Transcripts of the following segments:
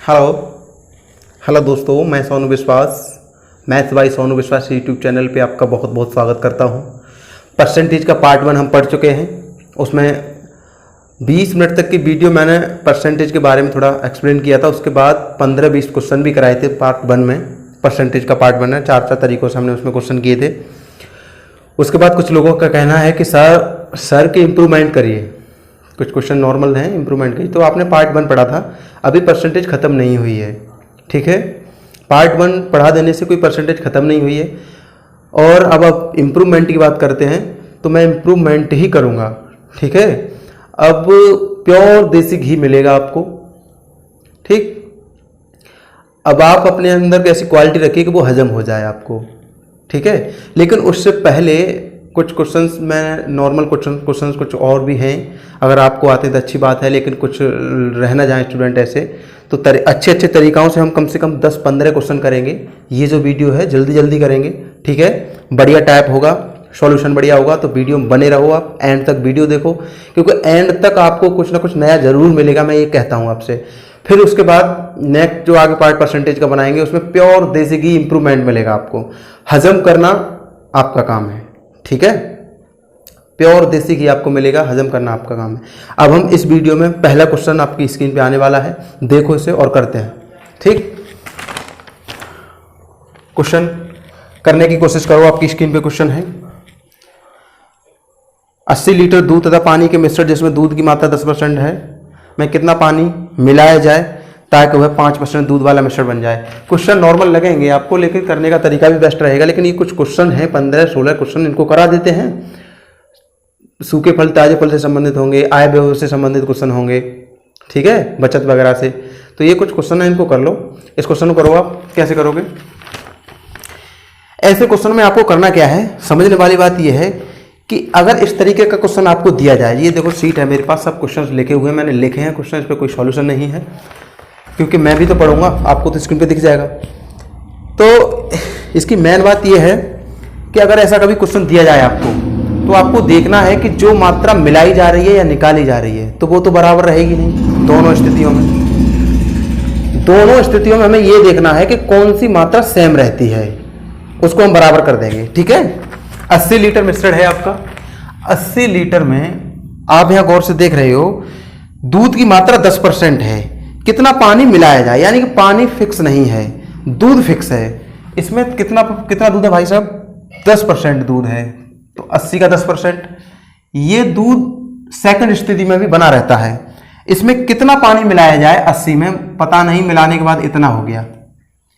Hello hello दोस्तों, मैं सोनू विश्वास मैथ्स बाय सोनू विश्वास यूट्यूब चैनल पे आपका बहुत बहुत स्वागत करता हूँ। परसेंटेज का पार्ट 1 हम पढ़ चुके हैं। उसमें 20 मिनट तक की वीडियो मैंने परसेंटेज के बारे में थोड़ा एक्सप्लेन किया था। उसके बाद 15-20 क्वेश्चन भी कराए थे पार्ट 1 में। परसेंटेज का पार्ट 1 है, 4 तरीकों से हमने उसमें क्वेश्चन किए थे। उसके बाद कुछ लोगों का कहना है कि सर के इम्प्रूवमेंट करिए, कुछ क्वेश्चन नॉर्मल हैं, इम्प्रूवमेंट करिए। तो आपने पार्ट 1 पढ़ा था, अभी परसेंटेज ख़त्म नहीं हुई है, ठीक है। पार्ट 1 पढ़ा देने से कोई परसेंटेज ख़त्म नहीं हुई है। और अब आप इम्प्रूवमेंट की बात करते हैं तो मैं इम्प्रूवमेंट ही करूँगा, ठीक है। अब प्योर देसी घी मिलेगा आपको, ठीक। अब आप अपने अंदर ऐसी क्वालिटी रखिए कि वो हजम हो जाए आपको, ठीक है। लेकिन उससे पहले कुछ क्वेश्चंस में नॉर्मल क्वेश्चंस कुछ और भी हैं। अगर आपको आते तो अच्छी बात है, लेकिन कुछ रह ना जाए स्टूडेंट ऐसे, तो अच्छे तरीक़ों से हम कम से कम 10-15 क्वेश्चन करेंगे। ये जो वीडियो है जल्दी करेंगे, ठीक है। बढ़िया टाइप होगा, सॉल्यूशन बढ़िया होगा, तो वीडियो में बने रहो, आप एंड तक वीडियो देखो, क्योंकि एंड तक आपको कुछ ना कुछ नया ज़रूर मिलेगा, मैं ये कहता हूँ आपसे। फिर उसके बाद नेक्स्ट जो आगे पार्ट परसेंटेज का बनाएंगे उसमें प्योर देसी घी इम्प्रूवमेंट मिलेगा आपको। हजम करना आपका काम है, ठीक है। प्योर देसी घी आपको मिलेगा, हजम करना आपका काम है। अब हम इस वीडियो में पहला क्वेश्चन आपकी स्क्रीन पे आने वाला है, देखो इसे और करते हैं, ठीक। क्वेश्चन करने की कोशिश करो। आपकी स्क्रीन पे क्वेश्चन है, 80 लीटर दूध तथा पानी के मिश्रण जिसमें दूध की मात्रा 10% है, में कितना पानी मिलाया जाए ताकि वह 5% दूध वाला मिश्रण बन जाए। क्वेश्चन नॉर्मल लगेंगे आपको, लेकिन करने का तरीका भी बेस्ट रहेगा। लेकिन ये कुछ क्वेश्चन हैं, 15-16 क्वेश्चन, इनको करा देते हैं। सूखे फल ताजे फल से संबंधित होंगे, आय व्यय से संबंधित क्वेश्चन होंगे, ठीक है, बचत वगैरह से। तो ये कुछ क्वेश्चन है, इनको कर लो। इस क्वेश्चन को करो। आप कैसे करोगे? ऐसे क्वेश्चन में आपको करना क्या है, समझने वाली बात यह है कि अगर इस तरीके का क्वेश्चन आपको दिया जाए, ये देखो सीट है मेरे पास, सब क्वेश्चन लिखे हुए हैं, मैंने लिखे हैं क्वेश्चन, इस पर कोई सॉल्यूशन नहीं है, क्योंकि मैं भी तो पढ़ूंगा, आपको तो स्क्रीन पे दिख जाएगा। तो इसकी मेन बात यह है कि अगर ऐसा कभी क्वेश्चन दिया जाए आपको, तो आपको देखना है कि जो मात्रा मिलाई जा रही है या निकाली जा रही है, तो वो तो बराबर रहेगी नहीं दोनों स्थितियों में। दोनों स्थितियों में हमें ये देखना है कि कौन सी मात्रा सेम रहती है, उसको हम बराबर कर देंगे, ठीक है। 80 लीटर मिश्रण है आपका। 80 लीटर में आप यहां गौर से देख रहे हो, दूध की मात्रा 10% है। कितना पानी मिलाया जाए, यानी कि पानी फिक्स नहीं है, दूध फिक्स है। इसमें कितना दूध है भाई साहब? 10% दूध है, तो 80 का 10%। ये दूध सेकंड स्थिति में भी बना रहता है। इसमें कितना पानी मिलाया जाए 80 में, पता नहीं, मिलाने के बाद इतना हो गया,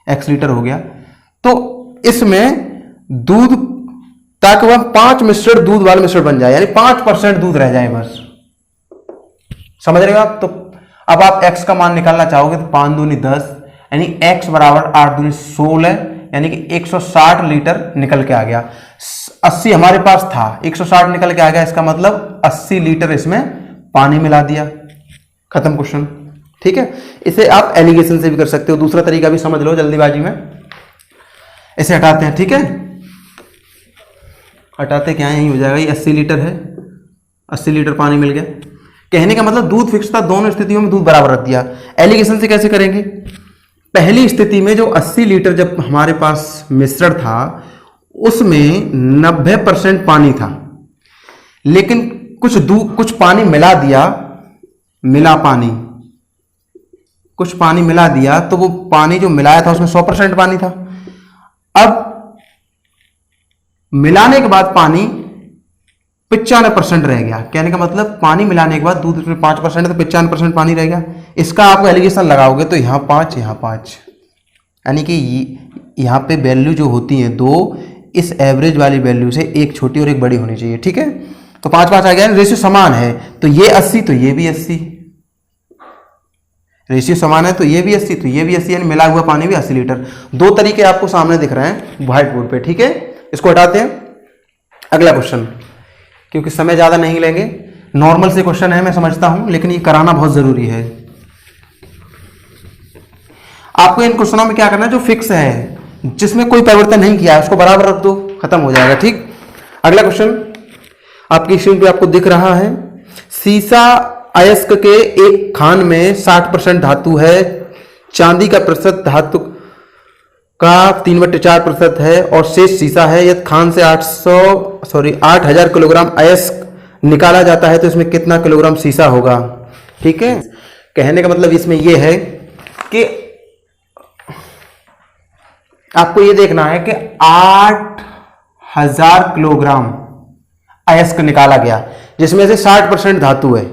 x लीटर हो गया। तो इसमें दूध, ताकि वह 5 मिश्रण दूध वाला मिश्रण बन जाए, यानी 5% दूध रह जाए बस। समझ रहे हो आप? तो अब आप x का मान निकालना चाहोगे तो 5 दूनी 10, यानी x बराबर 8 दूनी 16, यानी कि 160 लीटर निकल के आ गया। 80 हमारे पास था, 160 निकल के आ गया, इसका मतलब 80 लीटर इसमें पानी मिला दिया। खत्म क्वेश्चन, ठीक है। इसे आप एलिगेशन से भी कर सकते हो, दूसरा तरीका भी समझ लो जल्दीबाजी में। इसे हटाते हैं, ठीक है। हटाते क्या है, यही हो जाएगा। ये 80 लीटर है, 80 लीटर पानी मिल गया। कहने का मतलब दूध फिक्स था, दोनों स्थितियों में दूध बराबर रख दिया। एलिगेशन से कैसे करेंगे? पहली स्थिति में जो 80 लीटर जब हमारे पास मिश्रण था, उसमें 90% पानी था, लेकिन कुछ पानी मिला दिया, कुछ पानी मिला दिया, तो वो पानी जो मिलाया था उसमें 100% पानी था। अब मिलाने के बाद पानी 95% रह गया। कहने का मतलब पानी मिलाने के बाद दूध उसमें 5% है, तो 95% पानी रह गया। इसका आप एलिगेशन लगाओगे तो यहाँ 5, यहाँ 5, यानी कि यहाँ पे वैल्यू जो होती है 2, इस एवरेज वाली वैल्यू से एक छोटी और एक बड़ी होनी चाहिए, ठीक है। तो 5-5 आ गया, रेशियो समान है, तो ये 80 तो ये भी 80, रेशियो समान है तो ये भी 80 तो ये भी 80, यानी मिला हुआ पानी भी 80 लीटर। 2 तरीके आपको सामने दिख रहे हैं व्हाइट बोर्ड पे, ठीक है। इसको हटाते हैं। अगला क्वेश्चन, क्योंकि समय ज्यादा नहीं लेंगे, नॉर्मल से क्वेश्चन है मैं समझता हूं, लेकिन ये कराना बहुत जरूरी है। आपको इन क्वेश्चनों में क्या करना है, जो फिक्स है, जिसमें कोई परिवर्तन नहीं किया है, उसको बराबर रख दो, खत्म हो जाएगा, ठीक। अगला क्वेश्चन आपकी स्क्रीन पे आपको दिख रहा है। सीसा अयस्क के एक खान में 60% धातु है, चांदी का प्रतिशत धातु का 3/4% है और शेष सीसा है। यदि खान से 8,000 किलोग्राम अयस्क निकाला जाता है तो इसमें कितना किलोग्राम सीसा होगा। ठीक है, कहने का मतलब इसमें यह है कि आपको यह देखना है कि 8,000 किलोग्राम अयस्क निकाला गया जिसमें से 60% धातु है।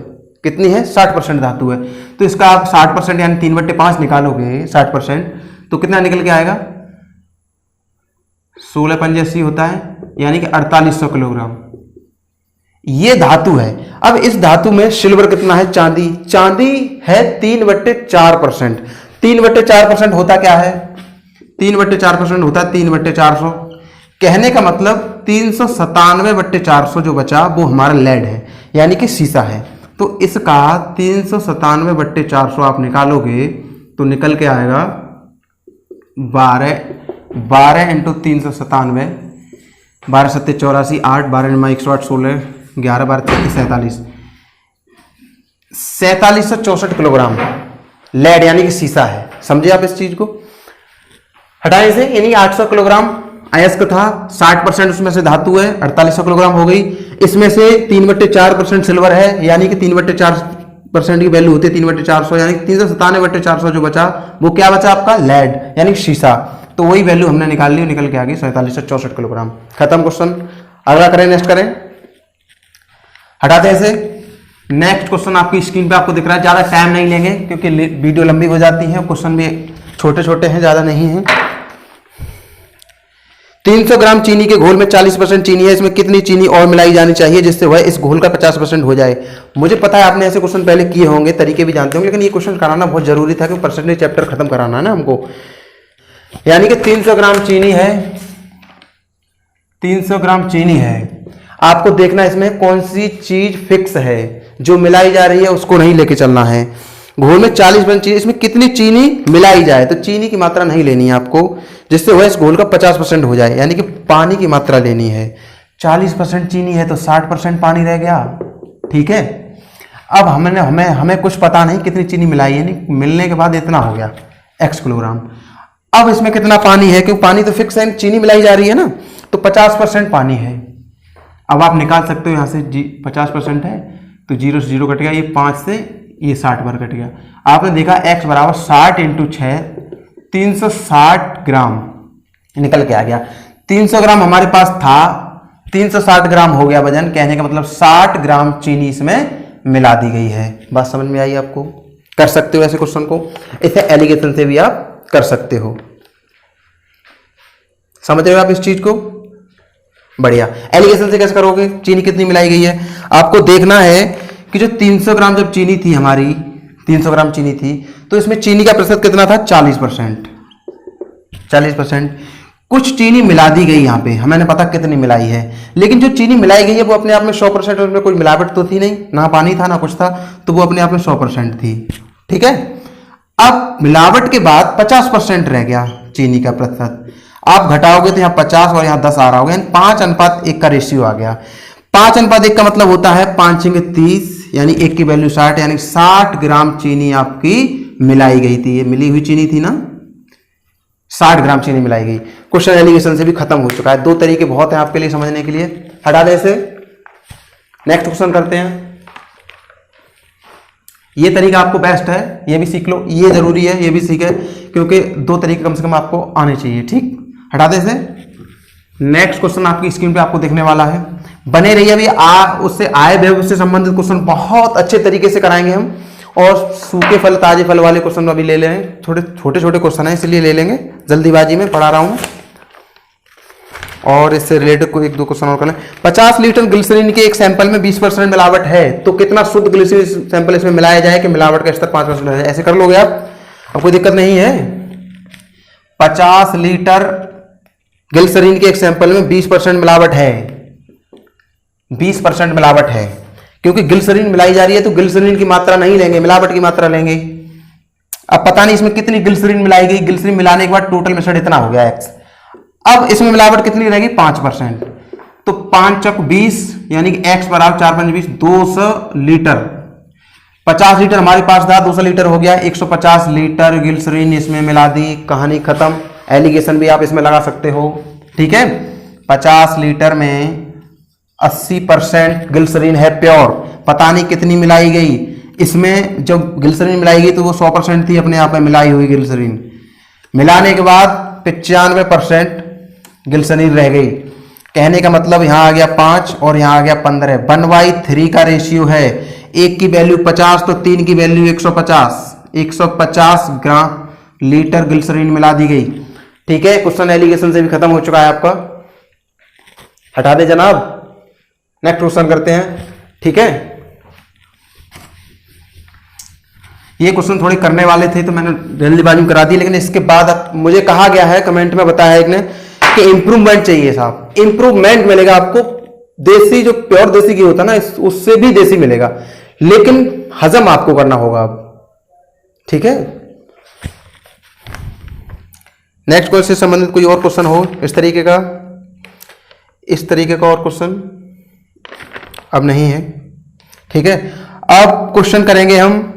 कितनी है? 60% धातु है। तो इसका आप 60% यानी 3/5 निकालोगे 60%, तो कितना निकल के आएगा? 16×5 होता है, यानी कि 4800 किलोग्राम ये धातु है। अब इस धातु में सिल्वर कितना है? चांदी है 3/4%। 3/4% होता क्या है? 3/4% होता है 3/400। कहने का मतलब 397/400 जो बचा वो हमारा लेड है, यानी कि सीसा है। तो इसका 397/400 आप निकालोगे तो निकल के आएगा 12 × 397, 12 × 7 = 84, 8 12 × 108 16, 11 12 33 47, 4764 किलोग्राम लेड यानी कि सीसा है। समझे आप इस चीज को? हटाए से, यानी 800 किलोग्राम अयस्क था, 60% उसमें से धातु है, 4800 किलोग्राम हो गई। इसमें से 3/4% सिल्वर है, यानी कि 3/4% की वैल्यू होती है 3/400, यानी 397/400 जो बचा वो क्या बचा आपका? लेड यानी शीशा। तो वही वैल्यू हमने निकाल ली, निकल के आ गई 4764 किलोग्राम। खत्म क्वेश्चन। अगला करें, नेक्स्ट करें, हटाते हैं इसे। नेक्स्ट क्वेश्चन आपकी स्क्रीन पे आपको दिख रहा है। ज्यादा टाइम नहीं लेंगे क्योंकि वीडियो लंबी हो जाती है, क्वेश्चन भी छोटे छोटे हैं, ज्यादा नहीं है। 300 ग्राम चीनी के घोल में 40% चीनी है, इसमें कितनी चीनी और मिलाई जानी चाहिए जिससे वह इस घोल का 50% हो जाए? मुझे पता है आपने ऐसे क्वेश्चन पहले किए होंगे, तरीके भी जानते होंगे, लेकिन ये क्वेश्चन कराना बहुत जरूरी था क्योंकि परसेंटेज चैप्टर खत्म कराना है ना हमको। यानी कि 300 ग्राम चीनी है, 300 ग्राम चीनी है। आपको देखना इसमें कौन सी चीज फिक्स है, जो मिलाई जा रही है उसको नहीं लेके चलना है। घोल में 40% चीनी, इसमें कितनी चीनी मिलाई जाए, तो चीनी की मात्रा नहीं लेनी है आपको जिससे वह इस घोल का 50% हो जाए, यानी कि पानी की मात्रा लेनी है। 40% चीनी है तो 60% पानी रह गया। ठीक है, अब हमें कुछ पता नहीं कितनी चीनी मिलाई है, नहीं मिलने के बाद इतना हो गया x किलोग्राम। अब इसमें कितना पानी है, क्योंकि पानी तो फिक्स है, चीनी मिलाई जा रही है ना, तो 50% पानी है। अब आप निकाल सकते हो, यहां से 50% है तो 0 से 0 कट गया, ये 5 से ये 60 बार कट गया। आपने देखा x बराबर 60 × 6 360 ग्राम निकल के आ गया। 300 ग्राम हमारे पास था, 360 ग्राम हो गया वजन। कहने का मतलब 60 ग्राम चीनी इसमें मिला दी गई है। बात समझ में आई आपको? कर सकते हो ऐसे क्वेश्चन को, इसे एलिगेशन से भी आप कर सकते हो। समझ रहे हो आप इस चीज को? बढ़िया। एलिगेशन से कैसे करोगे? चीनी कितनी मिलाई गई है आपको देखना है कि जो 300 ग्राम जब चीनी थी हमारी, 300 ग्राम चीनी थी तो इसमें चीनी का प्रतिशत कितना था? 40%। 40%। कुछ चीनी मिला दी गई यहाँ पे, हमें पता कितनी मिलाई है, लेकिन जो चीनी मिलाई गई है वो अपने आप में 100%, उसमें कोई मिलावट तो थी नहीं, ना पानी था ना कुछ था, तो वो अपने आप में 100% थी। ठीक है, अब मिलावट के बाद 50% रह गया चीनी का प्रतिशत। आप घटाओगे तो यहाँ 50 और यहाँ 10 आ रहा होगा, 5:1 का रेशियो आ गया। 5:1 का मतलब होता है 5 × 30, यानी 1 की वैल्यू 60, यानी 60 ग्राम चीनी आपकी मिलाई गई थी। ये मिली हुई चीनी थी ना, 60 ग्राम चीनी मिलाई गई। क्वेश्चन एलिगेशन से भी खत्म हो चुका है। 2 तरीके बहुत हैं आपके लिए समझने के लिए। हटा दे इसे, नेक्स्ट क्वेश्चन करते हैं। ये तरीका आपको बेस्ट है, ये भी सीख लो, ये जरूरी है, ये भी सीखे, क्योंकि 2 तरीके कम से कम आपको आने चाहिए। ठीक, हटा दे इसे। नेक्स्ट क्वेश्चन आपकी स्क्रीन पे आपको देखने वाला है, बने रहिए। अभी उससे आय व्यय से संबंधित क्वेश्चन बहुत अच्छे तरीके से कराएंगे हम, और सूखे फल ताजे फल वाले क्वेश्चन अभी ले लें। छोटे छोटे क्वेश्चन है इसलिए ले लेंगे, जल्दीबाजी में पढ़ा रहा हूं। और इससे रिलेटेड कोई 1-2 क्वेश्चन और कर लें। 50 लीटर ग्लिसरीन के एक सैंपल में 20% मिलावट है, तो कितना शुद्ध ग्लिसरीन सैंपल इसमें मिलाया जाए कि मिलावट का स्तर 5% है? ऐसे कर लोगे आप, अब कोई दिक्कत नहीं है। 50 लीटर ग्लिसरीन के एक सैंपल में 20% मिलावट है, 20% मिलावट है, क्योंकि ग्लिसरीन मिलाई जा रही है तो ग्लिसरीन की मात्रा नहीं लेंगे, मिलावट की मात्रा लेंगे। अब पता नहीं इसमें कितनी ग्लिसरीन मिलाई गई, ग्लिसरीन मिलाने के बाद टोटल मिश्रण इतना हो गया x। अब इसमें मिलावट कितनी रहेगी? 5%। तो 5 × 20 यानी कि x बराबर 4×5 = 20, 200 लीटर 50 लीटर हमारे पास था, 200 लीटर हो गया, 150 लीटर ग्लिसरीन इसमें मिला दी, कहानी खत्म। एलिगेशन भी आप इसमें लगा सकते हो, ठीक है। 50 लीटर में 80% ग्लिसरीन है प्योर, पता नहीं कितनी मिलाई गई इसमें। जब ग्लिसरीन मिलाई गई तो वो 100% थी अपने आप में मिलाई हुई ग्लिसरीन, मिलाने के बाद 95% ग्लिसरीन रह गई। कहने का मतलब यहाँ आ गया 5 और यहाँ आ गया 15, 1/3 का रेशियो है। एक की वैल्यू 50 तो 3 की वैल्यू 150 ग्राम लीटर ग्लिसरीन मिला दी गई, ठीक है। क्वेश्चन एलिगेशन से भी खत्म हो चुका है आपका, हटा दे जनाब, नेक्स्ट क्वेश्चन करते हैं, ठीक है। ये क्वेश्चन थोड़े करने वाले थे तो मैंने जल्दीबाजी में करा दी, लेकिन इसके बाद मुझे कहा गया है, कमेंट में बताया एक ने कि इंप्रूवमेंट चाहिए साहब। इंप्रूवमेंट मिलेगा आपको, देसी जो प्योर देसी घी होता है ना उससे भी देसी मिलेगा, लेकिन हजम आपको करना होगा अब, ठीक है। नेक्स्ट क्वेश्चन से संबंधित कोई और क्वेश्चन हो इस तरीके का और क्वेश्चन अब नहीं है, ठीक है। अब क्वेश्चन करेंगे हम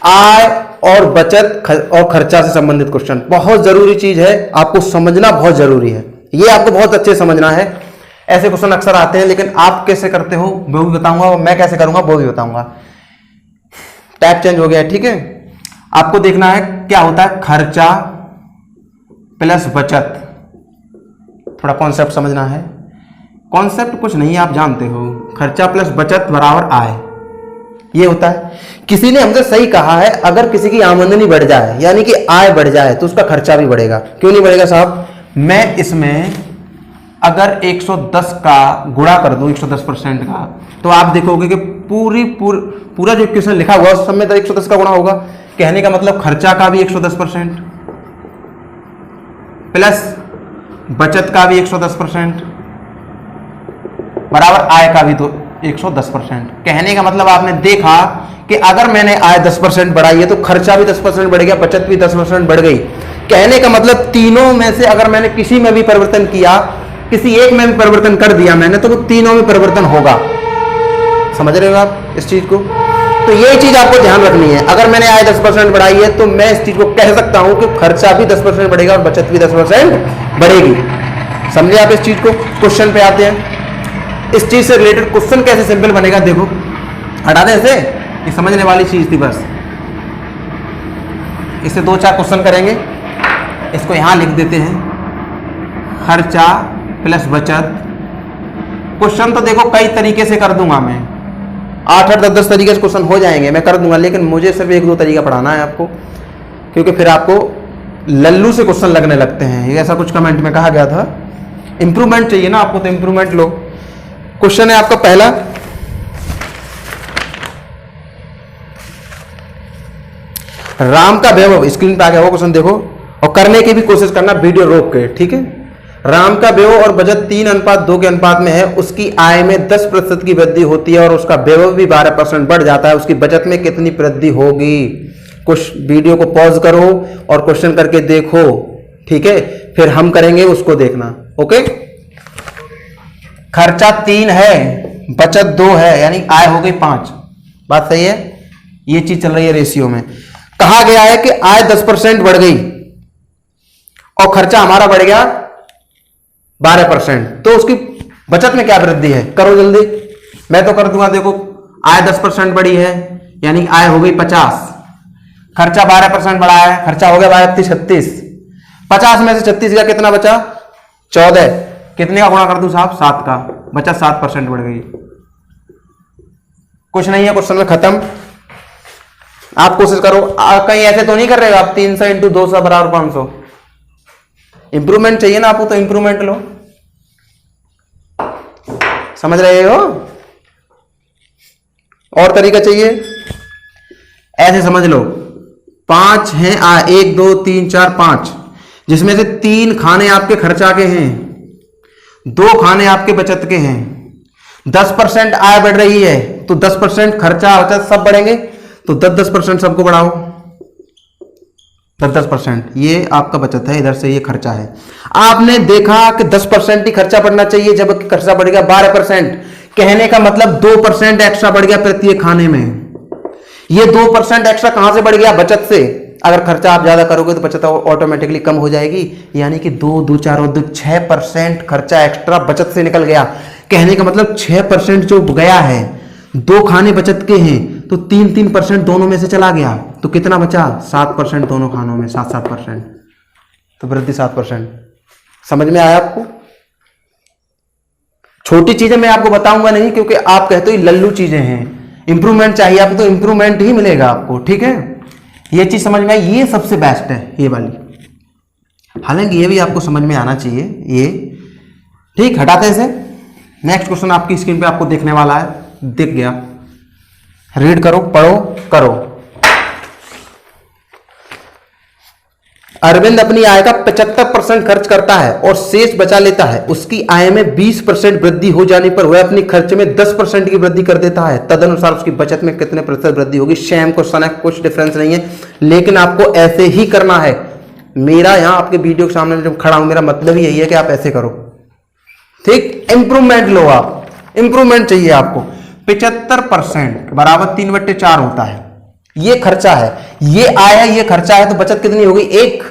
आय और बचत और खर्चा से संबंधित क्वेश्चन। बहुत जरूरी चीज है, आपको समझना बहुत जरूरी है, ये आपको बहुत अच्छे समझना है। ऐसे क्वेश्चन अक्सर आते हैं, लेकिन आप कैसे करते हो वो भी बताऊंगा, और मैं कैसे करूंगा वो भी बताऊंगा। टाइप चेंज हो गया है, ठीक है। आपको देखना है क्या होता है खर्चा प्लस बचत, थोड़ा कॉन्सेप्ट समझना है। कॉन्सेप्ट कुछ नहीं, आप जानते हो, खर्चा प्लस बचत बराबर आय, ये होता है। किसी ने हमसे सही कहा है, अगर किसी की आमदनी बढ़ जाए यानी कि आय बढ़ जाए तो उसका खर्चा भी बढ़ेगा। क्यों नहीं बढ़ेगा साहब? मैं इसमें अगर 110 का गुणा कर दूं 110% का, तो आप देखोगे कि पूरा जो इक्वेशन लिखा हुआ उस समय तो 110 का गुणा होगा। कहने का मतलब खर्चा का भी 110% प्लस बचत का भी 110% बराबर आय का भी तो 110%। कहने का मतलब आपने देखा कि अगर मैंने आय 10% बढ़ाई है तो खर्चा भी 10% बढ़ गया, बचत भी 10% बढ़ गई। कहने का मतलब तीनों में से अगर मैंने किसी में भी परिवर्तन किया, किसी एक में भी परिवर्तन कर दिया मैंने, तो वो तीनों में परिवर्तन होगा। समझ रहे हो आप इस चीज को? तो ये चीज आपको ध्यान रखनी है। अगर मैंने आय 10% बढ़ाई है तो मैं इस चीज को कह सकता हूं कि खर्चा भी 10% बढ़ेगा और बचत भी 10% बढ़ेगी। समझे आप इस चीज को? क्वेश्चन पे आते हैं। इस चीज से रिलेटेड क्वेश्चन कैसे सिंपल बनेगा, देखो हटा दे इसे, ये समझने वाली चीज थी बस। इससे 2-4 क्वेश्चन करेंगे, इसको यहां लिख देते हैं, खर्चा प्लस बचत। क्वेश्चन तो देखो कई तरीके से कर दूंगा मैं, 8-8, 10-10 तरीके से क्वेश्चन हो जाएंगे, मैं कर दूंगा, लेकिन मुझे सिर्फ 1-2 तरीका पढ़ाना है आपको, क्योंकि फिर आपको लल्लू से क्वेश्चन लगने लगते हैं। ये ऐसा कुछ कमेंट में कहा गया था। इंप्रूवमेंट चाहिए ना आपको, तो इंप्रूवमेंट लो। क्वेश्चन है आपका पहला, राम का वैभव, स्क्रीन पे आ गया वो क्वेश्चन देखो, और करने की भी कोशिश करना वीडियो रोक के, ठीक है। राम का वैभव और बचत 3:2 के अनुपात में है, उसकी आय में 10% की वृद्धि होती है और उसका वैभव भी 12% बढ़ जाता है, उसकी बचत में कितनी वृद्धि होगी? कुछ वीडियो को पॉज करो और क्वेश्चन करके देखो, ठीक है, फिर हम करेंगे, उसको देखना। ओके, खर्चा 3 है, बचत 2 है, यानी आय हो गई 5। बात सही है? ये चीज चल रही है रेशियो में। कहा गया है कि आय 10% बढ़ गई और खर्चा हमारा बढ़ गया 12%, तो उसकी बचत में क्या वृद्धि है? करो जल्दी, मैं तो कर दूंगा। देखो आय 10% बढ़ी है, यानी आय हो गई 50, खर्चा 12% बढ़ा है, खर्चा हो गया 36। 50 में से 36 का कितना बचा? 14। कितने का गुणा कर दूं साहब? 7 का, बचत 7% बढ़ गई। कुछ नहीं है, क्वेश्चन में खत्म। आप कोशिश करो, कहीं ऐसे तो नहीं कर रहे हो आप 300 × 200 बराबर 500। इंप्रूवमेंट चाहिए ना आपको, तो इंप्रूवमेंट लो। समझ रहे हो? और तरीका चाहिए? ऐसे समझ लो, 5 हैं, 1 2 3 4 5, जिसमें से 3 खाने आपके खर्चा के हैं, 2 खाने आपके बचत के हैं। 10% आय बढ़ रही है तो 10% खर्चा बचत सब बढ़ेंगे, तो 10% सबको बढ़ाओ, 10%। ये आपका बचत है, इधर से ये खर्चा है। आपने देखा कि 10% ही खर्चा बढ़ना चाहिए, जबकि खर्चा बढ़ गया 12%। कहने का मतलब 2% एक्स्ट्रा बढ़ गया प्रत्येक खाने में। ये 2% एक्स्ट्रा कहां से बढ़ गया? बचत से। अगर खर्चा आप ज्यादा करोगे तो बचत ऑटोमेटिकली कम हो जाएगी, यानी कि 6% खर्चा एक्स्ट्रा बचत से निकल गया। कहने का मतलब 6% जो गया है, 2 खाने बचत के हैं तो 3% दोनों में से चला गया, तो कितना बचा? 7% दोनों खानों में, 7%, तो वृद्धि 7%। समझ में आया आपको? छोटी चीजें मैं आपको बताऊंगा नहीं, क्योंकि आप कहते हो लल्लू चीजें हैं, इंप्रूवमेंट चाहिए आपको तो इंप्रूवमेंट ही मिलेगा आपको। ठीक है, ये चीज समझ में आई, ये सबसे बेस्ट है ये वाली। हालांकि ये भी आपको समझ में आना चाहिए ये। ठीक, हटाते इसे। नेक्स्ट क्वेश्चन आपकी स्क्रीन पे आपको दिखने वाला है, दिख गया, रीड करो, पढ़ो, करो। अरविंद अपनी आय का 75% खर्च करता है और शेष बचा लेता है। उसकी आय में 20% वृद्धि हो जाने पर वह अपनी खर्च में 10% की वृद्धि कर देता है। तदनुसार उसकी बचत में कितने प्रतिशत वृद्धि होगी? सेम क्वेश्चन है, कुछ डिफरेंस नहीं है, लेकिन आपको ऐसे ही करना है। मेरा यहां आपके वीडियो के सामने जब खड़ा हूं, मेरा मतलब यही है कि आप ऐसे करो। ठीक, इंप्रूवमेंट लो आप, इंप्रूवमेंट चाहिए आपको। 75% बराबर 3/4 होता है। ये खर्चा है, ये आय है, ये खर्चा है, तो बचत कितनी होगी? 1।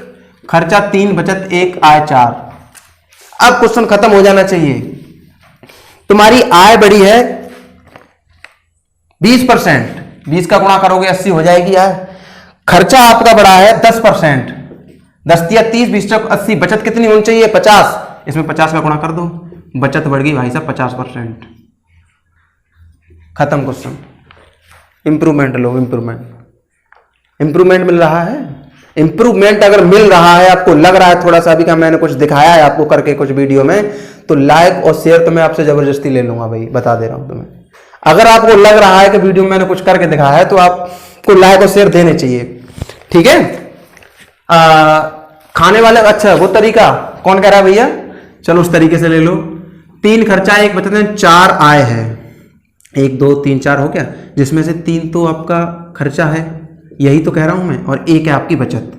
खर्चा 3, बचत 1, आय 4। अब क्वेश्चन खत्म हो जाना चाहिए। तुम्हारी आय बढ़ी है 20%, 20 का गुणा करोगे 80 हो जाएगी आय। खर्चा आपका बढ़ा है 10%, 10 या 30, 20 तक 80, बचत कितनी होनी चाहिए? 50। इसमें 50 का गुणा कर दो, बचत बढ़ गई भाई साहब 50%। खत्म क्वेश्चन। इंप्रूवमेंट लो, इंप्रूवमेंट मिल रहा है। इंप्रूवमेंट अगर मिल रहा है, आपको लग रहा है थोड़ा सा भी, का मैंने कुछ दिखाया है आपको करके कुछ वीडियो में, तो लाइक और शेयर तो मैं आपसे जबरदस्ती ले लूंगा भाई, बता दे रहा हूं तुम्हें। अगर आपको लग रहा है कि वीडियो में मैंने कुछ करके दिखाया है, तो आपको लाइक और शेयर देने चाहिए। ठीक है, खाने वाले, अच्छा वो तरीका कौन कह रहा है भैया? चलो उस तरीके से ले लो। 3 खर्चा, 1 बचत है, 4 आय है। 1 2 3 4 हो गया, जिसमें से 3 तो आपका खर्चा है, यही तो कह रहा हूं मैं, और 1 है आपकी बचत।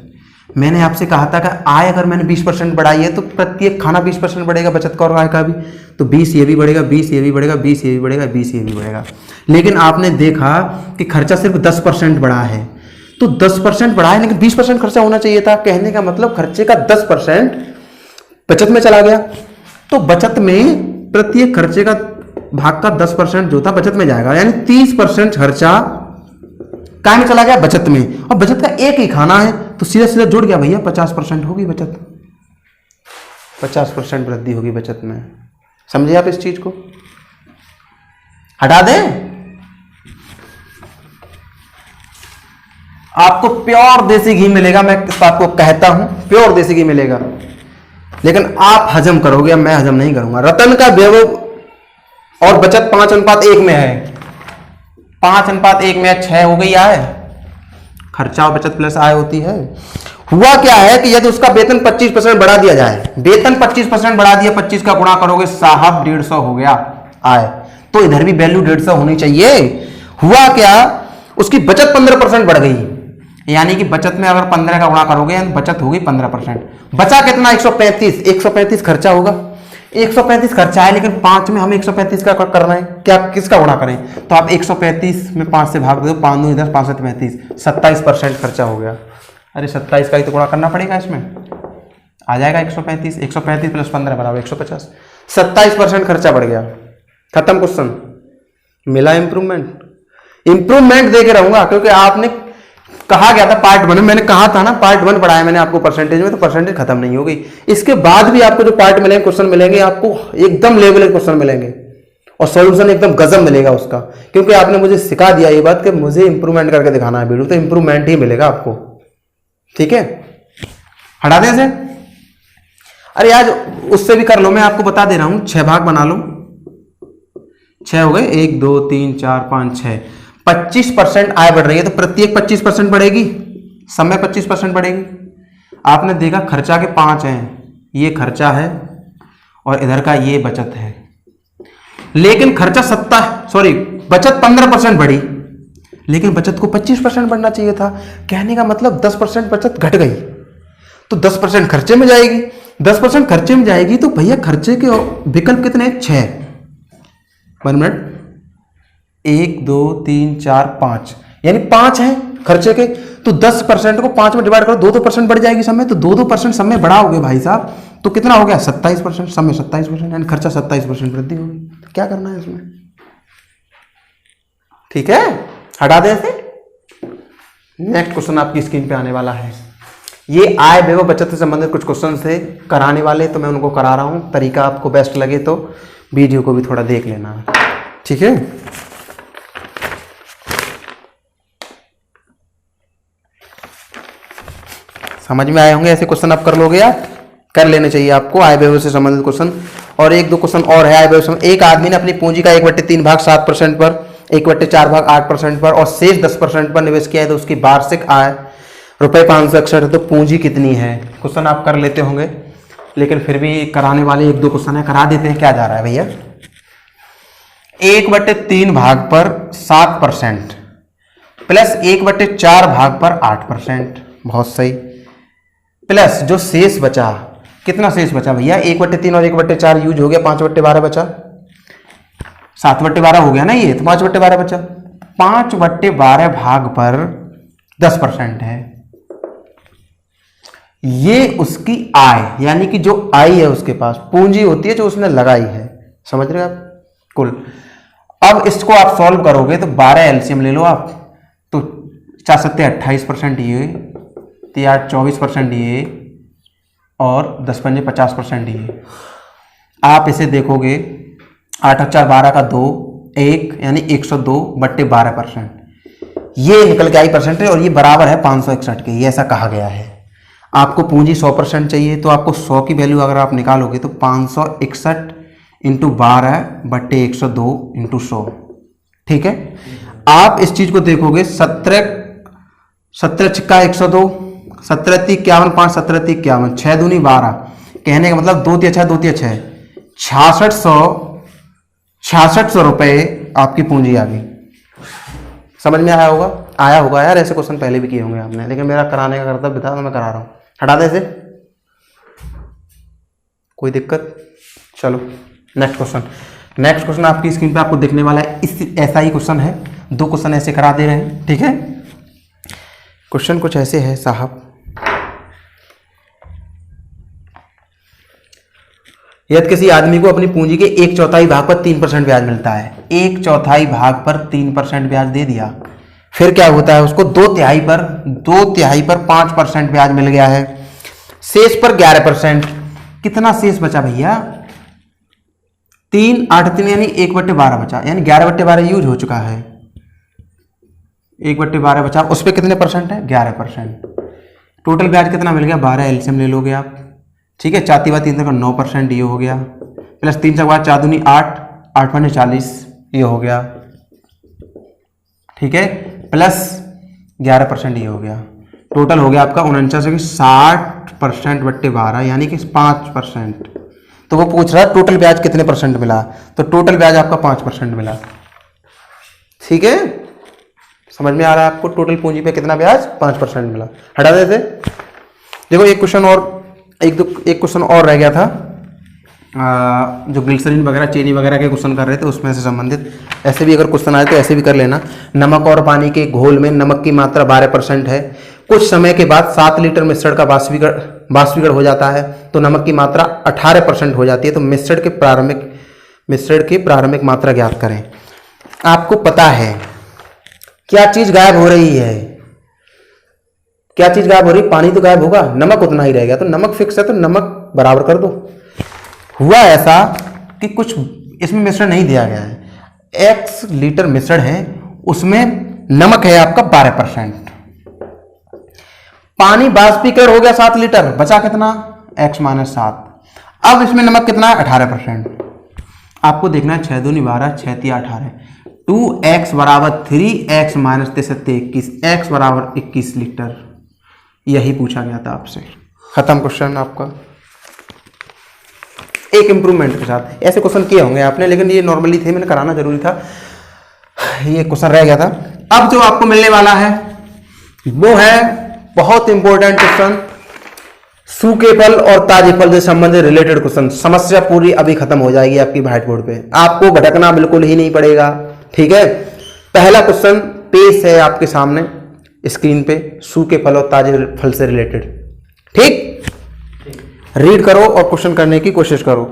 मैंने आपसे कहा था कि आय अगर मैंने 20% बढ़ाई है तो प्रत्येक खाना 20% बढ़ेगा, बचत का और आय का भी, तो 20 ये भी बढ़ेगा, 20 ये भी बढ़ेगा, 20 ये भी बढ़ेगा, 20 ये भी बढ़ेगा। लेकिन आपने देखा कि खर्चा सिर्फ 10% बढ़ा है, तो 10% बढ़ा है, लेकिन 20% खर्चा होना चाहिए था। कहने का मतलब खर्चे का 10% बचत में चला गया, तो बचत में प्रत्येक खर्चे का भाग का 10% जो था बचत में जाएगा, यानी 30% खर्चा काय में चला गया? बचत में। और बचत का 1 ही खाना है, तो सीधा सीधा जुड़ गया भैया, 50% होगी बचत, 50% वृद्धि होगी बचत में। समझे आप इस चीज को? हटा दें? आपको प्योर देसी घी मिलेगा, मैं इस बात को कहता हूं, प्योर देसी घी मिलेगा, लेकिन आप हजम करोगे, मैं हजम नहीं करूंगा। रतन का व्यय और बचत 5:1 में है, 5:1 में 6 हो गई आय। खर्चा और बचत प्लस आय होती है। हुआ क्या है कि यदि उसका वेतन 25% बढ़ा दिया जाए, वेतन 25% बढ़ा दिया, 25 का गुणा करोगे साहब 150 हो गया आय, तो इधर भी वैल्यू 150 होनी चाहिए। हुआ क्या, उसकी बचत 15% बढ़ गई, यानी कि बचत में अगर 15 का गुणा करोगे बचत होगी 15%। बचा कितना? 135। 135 खर्चा होगा, 135 खर्चा है, लेकिन 5 में हम 135 का कर रहे हैं, क्या किसका गुणा करें? तो आप 135 में 5 से भाग दो, 5 2 10, 5 7 35, 27% खर्चा हो गया। अरे 27 का ही तो गुणा करना पड़ेगा, इसमें आ जाएगा 135, 135 प्लस 15 बराबर 150, 27% खर्चा बढ़ गया। खत्म क्वेश्चन। मिला इंप्रूवमेंट? इंप्रूवमेंट दे के रहूंगा, क्योंकि आपने कहा गया था पार्ट 1 में, मैंने कहा था ना पार्ट 1 पढ़ाया मैंने आपको परसेंटेज में, तो परसेंटेज खत्म नहीं हो गई। इसके बाद भी आपको जो पार्ट मिलेंगे, क्वेश्चन मिलेंगे, आपको एकदम लेवल के क्वेश्चन मिलेंगे और सॉल्यूशन एकदम गजब मिलेगा उसका, क्योंकि आपने मुझे सिखा दिया ये बात कि मुझे इंप्रूवमेंट करके दिखाना है वीडियो, तो इंप्रूवमेंट ही मिलेगा आपको। ठीक है, हटा दें इसे। अरे आज उससे भी कर लो, मैं आपको बता दे रहा हूं, 6 भाग बना लो, 6 हो गए, 1 2 3 4 5 6, 25% आय बढ़ रही है, तो प्रत्येक 25% बढ़ेगी, समय 25% बढ़ेगी। आपने देखा खर्चा के 5 हैं, ये खर्चा है और इधर का ये बचत है, लेकिन खर्चा बचत 15% बढ़ी, लेकिन बचत को 25% बढ़ना चाहिए था। कहने का मतलब 10% बचत घट गई, तो 10% खर्चे में जाएगी, 10% खर्चे में जाएगी, तो भैया खर्चे के विकल्प कितने? 6। 1 मिनट, 1 2 3 4 5, यानी 5 है खर्चे के, तो 10% को 5 में डिवाइड करो, 2% बढ़ जाएगी समय, तो 2% समय बढ़ाओगे भाई साहब, तो कितना हो गया 27%, समय 27%, यानी खर्चा 27% वृद्धि होगी। तो क्या करना है इसमें, ठीक है, हटा दे ऐसे। नेक्स्ट क्वेश्चन आपकी स्क्रीन पे आने वाला है, ये आय व्यय बचत से संबंधित कुछ क्वेश्चन थे कराने वाले, तो मैं उनको करा रहा हूं। तरीका आपको बेस्ट लगे तो वीडियो को भी थोड़ा देख लेना, ठीक है। समझ में आए होंगे, ऐसे क्वेश्चन आप कर लोगे, आप कर लेने चाहिए आपको आय व्यय से संबंधित क्वेश्चन। और 1-2 क्वेश्चन और है आय व्यय से। एक आदमी ने अपनी पूंजी का 1/3 भाग 7% पर, 1/4 भाग 8% पर और शेष 10% पर निवेश किया है, तो उसकी वार्षिक आय ₹561 है, तो पूंजी कितनी है। क्वेश्चन आप कर लेते होंगे, लेकिन फिर भी कराने वाले 1-2 क्वेश्चन है, करा देते हैं। क्या जा रहा है भैया, 1/3 भाग पर 7% प्लस 1/4 भाग पर 8%, बहुत सही, प्लस जो शेष बचा, कितना शेष बचा भैया, 1/3 और 1/4 यूज हो गया, 5/12 बचा, 7/12 हो गया ना ये, तो 5/12 बचा। 5/12 भाग पर 10% है, ये उसकी आय, यानी कि जो आई है उसके पास, पूंजी होती है जो उसने लगाई है, समझ रहे हैं आप, कुल। अब इसको आप सॉल्व करोगे तो 12 एलसीएम ले लो आप, तो 4 7 28% ये, 3 24% ये, और 10 5 50% ये। आप इसे देखोगे 8 4 12 का 2 1, यानी 102/12%, ये निकल के आई परसेंट है, और ये बराबर है 561 के, ये ऐसा कहा गया है। आपको पूंजी 100% चाहिए, तो आपको 100 की वैल्यू अगर आप निकालोगे तो 561 × 12/102 × 100, ठीक है। आप इस चीज को देखोगे 17 छक्का 102, 17 × 51, 5 17 × 51, 6 दूनी 12, कहने का मतलब 2 × 6 2 × 6 6600 रुपए आपकी पूंजी आ गई। समझ में आया होगा यार, ऐसे क्वेश्चन पहले भी किए होंगे आपने, लेकिन मेरा कराने का कर्तव्य था तो मैं करा रहा हूं। हटा दे इसे, कोई दिक्कत। चलो नेक्स्ट क्वेश्चन आपकी स्क्रीन पे आपको दिखने वाला है, ऐसा ही क्वेश्चन है, 2 क्वेश्चन ऐसे करा दे रहे हैं, ठीक है। क्वेश्चन कुछ ऐसे है साहब, यदि किसी आदमी को अपनी पूंजी के 1/4 भाग पर 3% ब्याज मिलता है, 1/4 भाग पर 3% ब्याज दे दिया, फिर क्या होता है, उसको 2/3 पर 5% ब्याज मिल गया है, शेष पर 11%, कितना शेष बचा भैया, 3 8 3 यानी 1/12 बचा, यानी 11/12 यूज हो चुका है, 1/12 बचा, उस पर कितने परसेंट है, 11%। टोटल ब्याज कितना मिल गया, 12 एलसीएम ले लोगे आप, ठीक है। 4 × 3 का 9% ये हो गया, प्लस 3 से 4 दूनी 8, 8 × 40 ये हो गया, ठीक है, प्लस 11% ये हो गया, टोटल हो गया आपका 60%/12, यानी कि 5%। तो वो पूछ रहा है टोटल ब्याज कितने परसेंट मिला, तो टोटल ब्याज आपका 5% मिला, ठीक है। समझ में आ रहा है आपको, टोटल पूंजी पे कितना ब्याज, 5% मिला। हटा देते, देखो एक क्वेश्चन और रह गया था, जो ग्लिसरीन वगैरह चीनी वगैरह के क्वेश्चन कर रहे थे उसमें से संबंधित, ऐसे भी अगर क्वेश्चन आए तो ऐसे भी कर लेना। नमक और पानी के घोल में नमक की मात्रा 12% है, कुछ समय के बाद 7 लीटर मिश्रण का वाष्पीकरण हो जाता है, तो नमक की मात्रा 18% हो जाती है, तो मिश्रण की प्रारंभिक मात्रा ज्ञात करें। आपको पता है क्या चीज गायब हो रही है, क्या चीज गायब हो रही, पानी तो गायब होगा, नमक उतना ही रहेगा, तो नमक फिक्स है तो नमक बराबर कर दो। हुआ ऐसा कि कुछ इसमें मिश्रण नहीं दिया गया है, x लीटर मिश्रण है, उसमें नमक है आपका 12%, पानी वाष्पीकरण हो गया 7 लीटर, बचा कितना, x - 7, अब इसमें नमक कितना है, 18%। आपको देखना है 6 दूनी 12, 6 × 18, 2x = 3, x - 21, x = 21 लीटर, यही पूछा गया था आपसे। खत्म क्वेश्चन आपका, एक इंप्रूवमेंट के साथ। ऐसे क्वेश्चन किए होंगे आपने, लेकिन ये नॉर्मली थे, मैंने कराना जरूरी था, ये क्वेश्चन रह गया था। अब जो आपको मिलने वाला है वो है बहुत इंपॉर्टेंट क्वेश्चन, सूखे फल और ताजे फल से संबंधित रिलेटेड क्वेश्चन, समस्या पूरी अभी खत्म हो जाएगी आपकी व्हाइट बोर्ड पे, आपको भटकना बिल्कुल ही नहीं पड़ेगा। ठीक है, पहला क्वेश्चन पेश है आपके सामने स्क्रीन पे, सूखे फल और ताजे फल से रिलेटेड। ठीक, रीड करो और क्वेश्चन करने की कोशिश करो।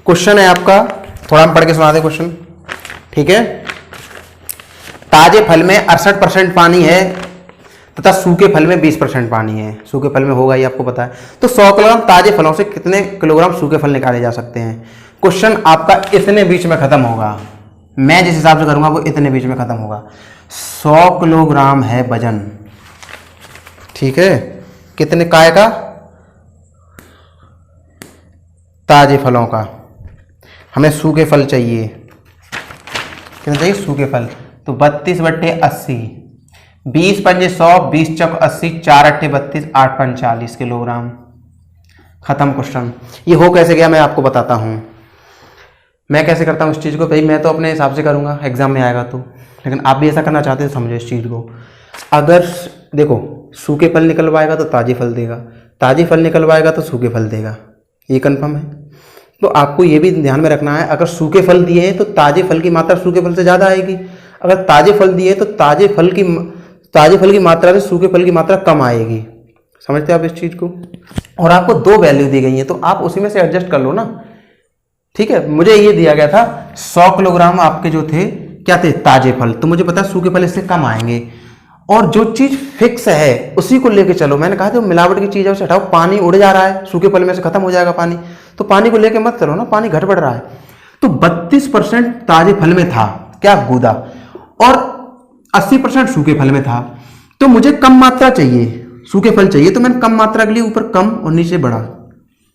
क्वेश्चन है आपका, थोड़ा हम पढ़ के सुना दे क्वेश्चन। ठीक है, ताजे फल में 68% पानी है तथा सूखे फल में 20% पानी है। सूखे फल में होगा, ये आपको पता है। तो 100 किलोग्राम ताजे फलों से कितने किलोग्राम सूखे फल निकाले जा सकते हैं? क्वेश्चन आपका इतने बीच में खत्म होगा, मैं जिस हिसाब से करूंगा वो इतने बीच में खत्म होगा। 100 किलोग्राम है वजन, ठीक है, कितने काय का? ताजे फलों का। हमें सूखे फल चाहिए, कितने चाहिए सूखे फल? तो 32/80, 20 पंजे 100, 20 चौक 80, 4 अट्ठे 32, 8 पंज 40 किलोग्राम। खत्म क्वेश्चन। ये हो कैसे गया मैं आपको बताता हूँ। मैं कैसे करता हूँ इस चीज़ को भाई, मैं तो अपने हिसाब से करूँगा, एग्जाम में आएगा तो, लेकिन आप भी ऐसा करना चाहते हैं समझो इस चीज़ को। अगर देखो सूखे फल निकलवाएगा तो ताजे फल देगा, ताजे फल निकलवाएगा तो सूखे फल देगा, ये कन्फर्म है। तो आपको ये भी ध्यान में रखना है, अगर सूखे फल दिए हैं तो ताजे फल की मात्रा सूखे फल से ज़्यादा आएगी, अगर ताजे फल दिए तो ताजे फल की मात्रा से सूखे फल की मात्रा कम आएगी। समझते हैं आप इस चीज़ को? और आपको 2 वैल्यू दी गई है तो आप उसी में से एडजस्ट कर लो ना। ठीक है, मुझे ये दिया गया था 100 किलोग्राम आपके जो थे क्या थे? ताजे फल, तो मुझे पता है सूखे फल इससे कम आएंगे। और जो चीज़ फिक्स है उसी को लेके चलो। मैंने कहा जो मिलावट की चीज़ है उसे हटाओ, पानी उड़ जा रहा है, सूखे फल में से खत्म हो जाएगा पानी, तो पानी को लेके मत चलो ना, पानी घट बढ़ रहा है। तो 32% ताजे फल में था क्या? गूदा, और 80% सूखे फल में था। तो मुझे कम मात्रा चाहिए, सूखे फल चाहिए, तो मैंने कम मात्रा के लिए ऊपर कम और नीचे बढ़ा,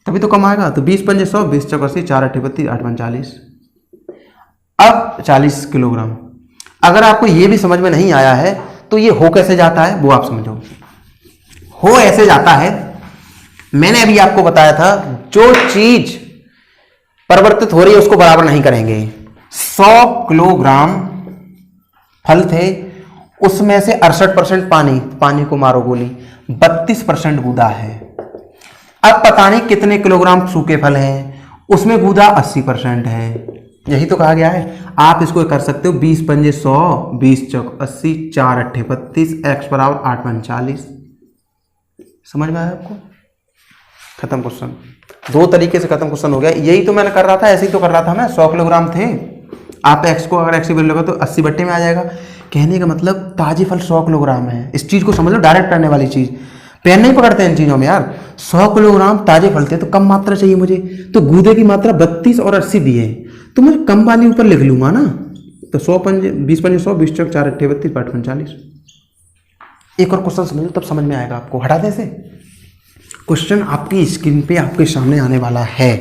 तभी तो कम आएगा। तो 20 पंजे 100, 20 चौक 80, 4 अट्ठे 32, 8 पंज 40, अब 40 किलोग्राम। अगर आपको ये भी समझ में नहीं आया है तो ये हो कैसे जाता है वो आप समझो। हो ऐसे जाता है, मैंने अभी आपको बताया था, जो चीज परिवर्तित हो रही है उसको बराबर नहीं करेंगे। 100 किलोग्राम फल थे, उसमें से 68% पानी को मारो गोली, 32% गूदा है। अब पता नहीं कितने किलोग्राम सूखे फल हैं, उसमें गूदा 80% है, यही तो कहा गया है। आप इसको कर सकते हो 20 पंजे 100, 20 चौक 80, 4 अट्ठे 32, x बराबर 8 पंज 40। समझ में आया आपको? खत्म क्वेश्चन। 2 तरीके से खत्म क्वेश्चन हो गया। यही तो मैंने कर रहा था, ऐसे ही तो कर रहा था मैं। 100 किलोग्राम थे, आप x को अगर x की वैल्यू लगा तो 80 बट्टे में आ जाएगा। कहने का मतलब ताजे फल 100 किलोग्राम है। इस चीज को समझ लो, डायरेक्ट करने वाली चीज, पेन नहीं पकड़ते इन चीजों में यार। 100 किलोग्राम ताजे फल थे तो कम मात्रा चाहिए मुझे, तो गूदे की मात्रा 32 और 80 दिए, तो मैं कम वाली ऊपर लिख लूंगा ना। तो 100 पंजे 20 पंजे 100, 20 चौक 4 अट्ठे 32, 8 पंज 40। एक और क्वेश्चन समझ लो तब समझ में आएगा आपको। हटा दे से क्वेश्चन आपकी स्क्रीन पे आपके सामने आने वाला है।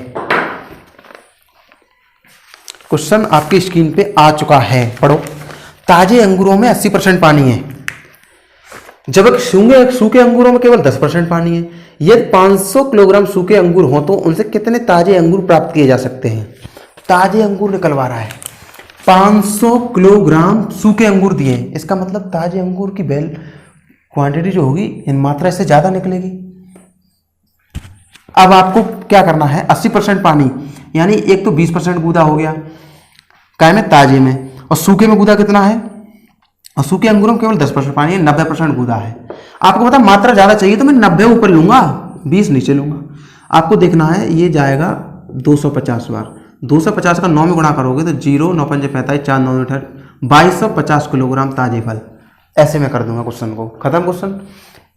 क्वेश्चन आपकी स्क्रीन पे आ चुका है, पढ़ो। ताजे अंगूरों में 80% पानी है, जबकि सूखे अंगूरों में केवल 10% पानी है। यदि 500 किलोग्राम सूखे अंगूर हो तो उनसे कितने ताजे अंगूर प्राप्त किए जा सकते हैं? ताजे अंगूर निकलवा रहा है, 500 किलोग्राम सूखे अंगूर दिए, इसका मतलब ताजे अंगूर की बेल क्वांटिटी जो होगी इन मात्रा से ज्यादा निकलेगी। अब आपको क्या करना है? 80% पानी, यानी एक तो 20% गूदा हो गया काय में? ताजे में। और सूखे में गूदा कितना है? और सूखे अंगूरों में केवल 10% पानी है, 90% गूदा है। आपको पता मात्रा ज्यादा चाहिए तो मैं 90 ऊपर लूंगा, 20 नीचे लूंगा। आपको देखना है ये जाएगा 250 बार, 250 का 9 में गुणा करोगे तो 0, 9 पंजे 45, 4 9 68, 2250 किलोग्राम ताजे फल। ऐसे मैं कर दूंगा क्वेश्चन को। खत्म क्वेश्चन।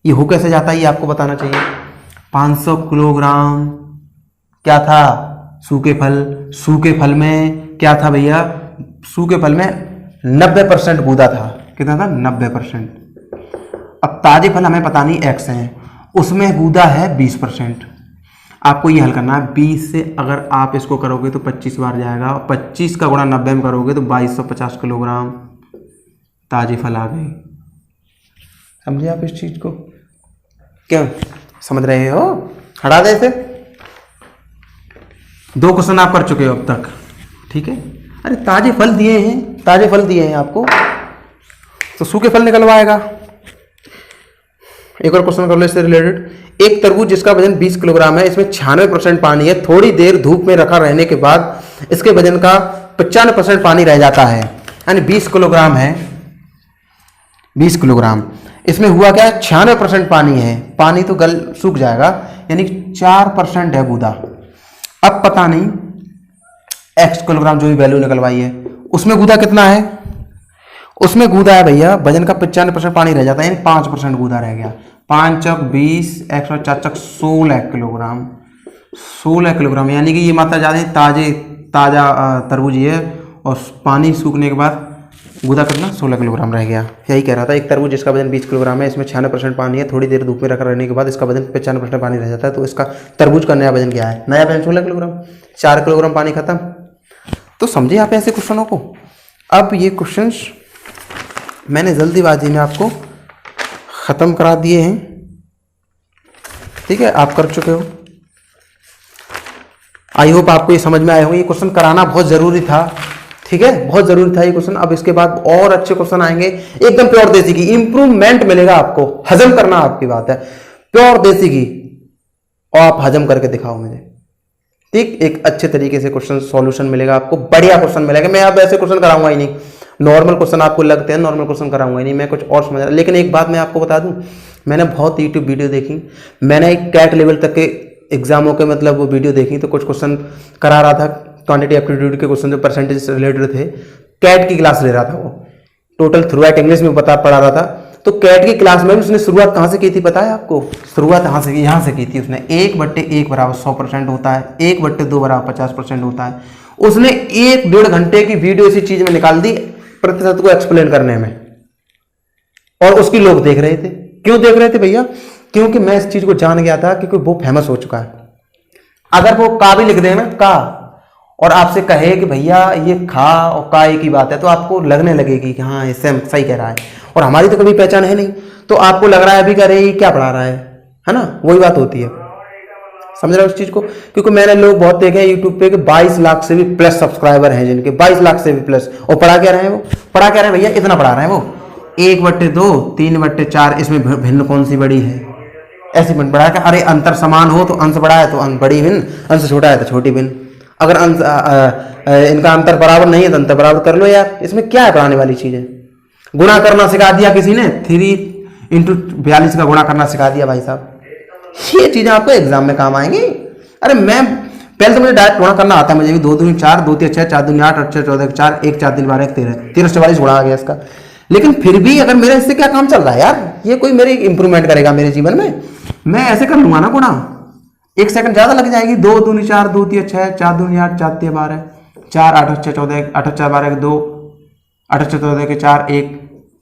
ये हो कैसे जाता है ये आपको बताना चाहिए। 500 किलोग्राम क्या था? सूखे फल। सूखे फल में क्या था भैया? सूखे फल में 90% गूदा था। कितना था? 90%। अब ताजे फल हमें पता नहीं x है, उसमें गूदा है 20%। आपको ये हल करना है। 20 से अगर आप इसको करोगे तो 25 बार जाएगा, और 25 का गुणा 90 में करोगे तो 2250 किलोग्राम ताजे फल आ गए। समझे आप इस चीज को? क्यों समझ रहे हो? हटा दे इसे। 2 क्वेश्चन आप कर चुके हो अब तक, ठीक है। अरे ताजे फल दिए हैं, ताजे फल दिए हैं आपको, तो सूखे फल निकलवाएगा। एक और क्वेश्चन कर लो इससे रिलेटेड। एक तरबूज जिसका वजन 20 किलोग्राम है, इसमें 96% पानी है, थोड़ी देर धूप में रखा रहने के बाद इसके वजन का 95% पानी रह जाता है, यानी 20 किलोग्राम है, 20 किलोग्राम, इसमें हुआ क्या, 96% पानी है, पानी तो गल सूख जाएगा, यानी 4% है गूदा। अब पता नहीं x किलोग्राम जो भी वैल्यू निकलवाई है उसमें गूदा कितना है, उसमें गूदा है भैया वजन का 95% पानी रह जाता है, यानी 5% गूदा रह गया। 5 चक 20, x और 4 चक 16 किलोग्राम, 16 किलोग्राम, यानी कि ये मात्रा ज़्यादा ताज़ा तरबूज है, और पानी सूखने के बाद गूदा कितना 16 किलोग्राम रह गया। यही कह रहा था, एक तरबूज जिसका वजन 20 किलोग्राम है, इसमें 96% पानी है, थोड़ी देर धूप में रखा रहने के बाद इसका वजन 95% पानी रह जाता है, तो इसका तरबूज का नया वजन क्या है, नया वजन 16 किलोग्राम, 4 किलोग्राम पानी खत्म। तो समझे आप ऐसे क्वेश्चनों को। अब ये क्वेश्चंस मैंने जल्दीबाजी में आपको ख़त्म करा दिए हैं, ठीक है, आप कर चुके हो। आई होप आपको ये समझ में आए होंगे। ये क्वेश्चन कराना बहुत ज़रूरी था, ठीक है, बहुत ज़रूरी था ये क्वेश्चन। अब इसके बाद और अच्छे क्वेश्चन आएंगे, एकदम प्योर देसी घी, इंप्रूवमेंट मिलेगा आपको, हजम करना आपकी बात है, प्योर देसी घी, और आप हजम करके दिखाओ मुझे, ठीक। एक अच्छे तरीके से क्वेश्चन सॉल्यूशन मिलेगा आपको, बढ़िया क्वेश्चन मिलेगा। मैं अब ऐसे क्वेश्चन कराऊंगा ही नहीं, नॉर्मल क्वेश्चन आपको लगते हैं, नॉर्मल क्वेश्चन कराऊंगा ही नहीं, मैं कुछ और समझ। लेकिन एक बात मैं आपको बता दूं, मैंने बहुत यूट्यूब वीडियो देखी, मैंने एक कैट लेवल तक के एग्जामों के मतलब वो वीडियो देखी, तो कुछ क्वेश्चन करा रहा था, क्वांटिटी एप्टीट्यूड के क्वेश्चन जो परसेंटेज से रिलेटेड थे, कैट की क्लास ले रहा था वो, टोटल थ्रू आउट इंग्लिश में पढ़ा रहा था। तो कैट की क्लास में भी उसने शुरुआत कहाँ से की थी पता है आपको, शुरुआत यहाँ से की थी उसने, 1/1 बराबर 100% होता है, 1/2 बराबर 50% होता है। उसने 1-1.5 घंटे की वीडियो इसी चीज में निकाल दी, प्रतिशत को एक्सप्लेन करने में, और उसकी लोग देख रहे थे। क्यों देख रहे थे भैया, क्योंकि मैं इस चीज को जान गया था, क्योंकि वो फेमस हो चुका है। अगर वो का भी लिख दे ना, का, और आपसे कहे कि भैया ये खा और का एक ही बात है, तो आपको लगने लगेगी कि हाँ इससे सही कह रहा है, और हमारी तो कभी पहचान है नहीं, तो आपको लग रहा है अभी करे ये क्या पढ़ा रहा है ना, वही बात होती है। समझ रहे हो उस चीज को, क्योंकि मैंने लोग बहुत देखे हैं यूट्यूब पे कि 22 लाख से भी प्लस सब्सक्राइबर हैं जिनके, 22 लाख से भी प्लस, और पढ़ा क्या रहे हैं वो, पढ़ा क्या रहे हैं भैया, इतना पढ़ा रहे हैं वो, 1/2, 3/4, इसमें भिन्न कौन सी बड़ी है, ऐसी भिन्न बढ़ा के, अरे अंतर समान हो तो अंश बड़ा है तो बड़ी भिन्न, अंश छोटा है तो छोटी भिन्न, अगर इनका अंतर बराबर नहीं है तो अंतर बराबर कर लो यार, इसमें क्या है पढ़ाने वाली चीज है। गुणा करना सिखा दिया किसी ने, 3 × 42 का गुणा करना सिखा दिया भाई साहब, ये चीजें आपको एग्जाम में काम आएंगी। अरे मैं पहले तो मुझे डायरेक्ट गुणा करना आता है, मुझे भी 2 दूनी 4, 2 3 6, 4 दूनी 8, 8 6 14, 4 1 4 3 12 1 13, 13 से 44 गुणा आ गया इसका। लेकिन फिर भी अगर मेरा इससे क्या काम चल रहा है यार, ये कोई मेरी इंप्रूवमेंट करेगा मेरे जीवन में, मैं ऐसे कर लूंगा ना गुणा, 1 सेकंड ज्यादा लग जाएगी, 2 दूनी 4, 2 3 6, 4 दूनी 8, 4 3 12, 4 8 6 14, 8 4 12 2, 8 6 14 के 4 1,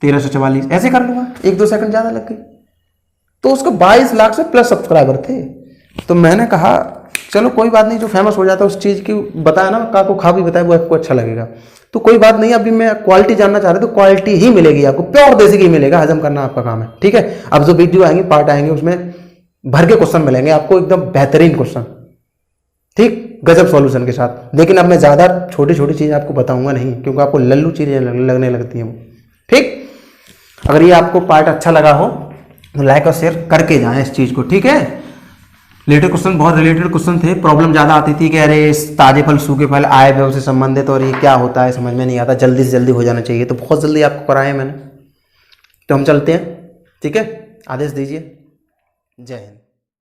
13 से 44, ऐसे कर लूंगा, 1-2 सेकंड ज्यादा लग गई। तो उसको 22 लाख से प्लस सब्सक्राइबर थे, तो मैंने कहा चलो कोई बात नहीं, जो फेमस हो जाता है उस चीज की बताया ना, का को खा भी बताया, वो आपको अच्छा लगेगा, तो कोई बात नहीं। अभी मैं क्वालिटी जानना चाह रहा, तो क्वालिटी ही मिलेगी आपको, प्योर देसी घी मिलेगा, हजम करना आपका काम है, ठीक है। अब जो वीडियो आएंगे, पार्ट आएंगे, उसमें भर के क्वेश्चन मिलेंगे आपको, एकदम बेहतरीन क्वेश्चन, ठीक, गजब सॉल्यूशन के साथ। लेकिन अब मैं ज्यादा छोटी छोटी चीजें आपको बताऊंगा नहीं, क्योंकि आपको लल्लू चीजें लगने लगती हैं वो, ठीक। अगर ये आपको पार्ट अच्छा लगा हो तो लाइक और शेयर करके जाएं इस चीज को, ठीक है। रिलेटेड क्वेश्चन, बहुत रिलेटेड क्वेश्चन थे। प्रॉब्लम ज्यादा आती थी कि अरे ताजे फल सूखे फल आए हुए से संबंधित, और ये क्या होता है समझ में नहीं आता, जल्दी से जल्दी हो जाना चाहिए, तो बहुत जल्दी आपको कराए मैंने। तो हम चलते हैं, ठीक है, आदेश दीजिए। जय हिंद।